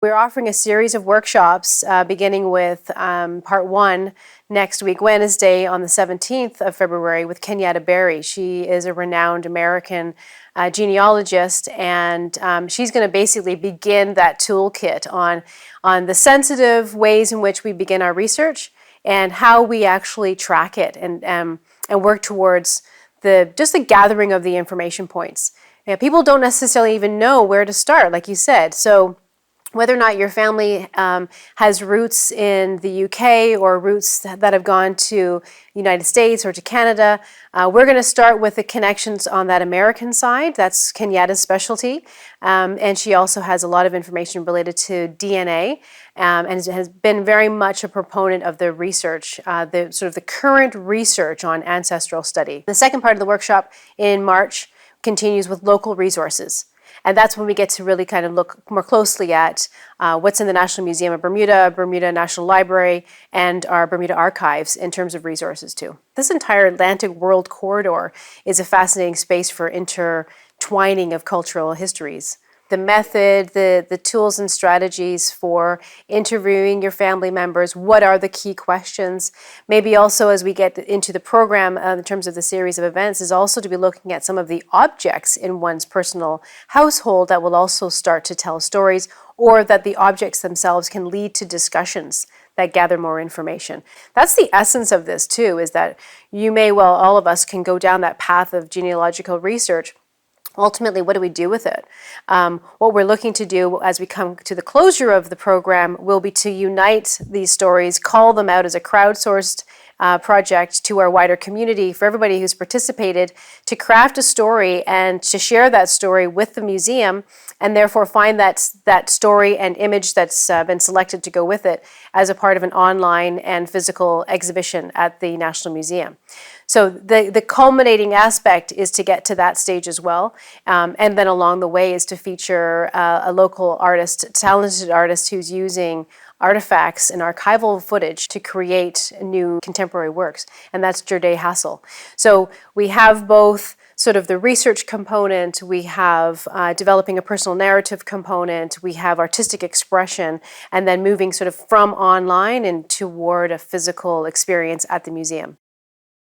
We're offering a series of workshops beginning with part one next week, Wednesday on the 17th of February with Kenyatta Berry. She is a renowned American genealogist, and she's going to basically begin that toolkit on the sensitive ways in which we begin our research and how we actually track it and work towards just the gathering of the information points. You know, people don't necessarily even know where to start, like you said. So whether or not your family has roots in the UK or roots that have gone to the United States or to Canada, we're going to start with the connections on that American side. That's Kenyatta's specialty. And she also has a lot of information related to DNA and has been very much a proponent of the research, the current research on ancestral study. The second part of the workshop in March continues with local resources. And that's when we get to really kind of look more closely at what's in the National Museum of Bermuda, Bermuda National Library, and our Bermuda archives in terms of resources too. This entire Atlantic World Corridor is a fascinating space for intertwining of cultural histories. The method, the tools and strategies for interviewing your family members, what are the key questions? Maybe also as we get into the program in terms of the series of events is also to be looking at some of the objects in one's personal household that will also start to tell stories, or that the objects themselves can lead to discussions that gather more information. That's the essence of this too, is that all of us can go down that path of genealogical research. Ultimately, what do we do with it? What we're looking to do as we come to the closure of the program will be to unite these stories, call them out as a crowdsourced project to our wider community, for everybody who's participated, to craft a story and to share that story with the museum, and therefore find that story and image that's been selected to go with it as a part of an online and physical exhibition at the National Museum. So the culminating aspect is to get to that stage as well. And then along the way is to feature a local artist, talented artist who's using artifacts and archival footage to create new contemporary works. And that's Jerde Hassel. So we have both sort of the research component, we have developing a personal narrative component, we have artistic expression, and then moving sort of from online and toward a physical experience at the museum.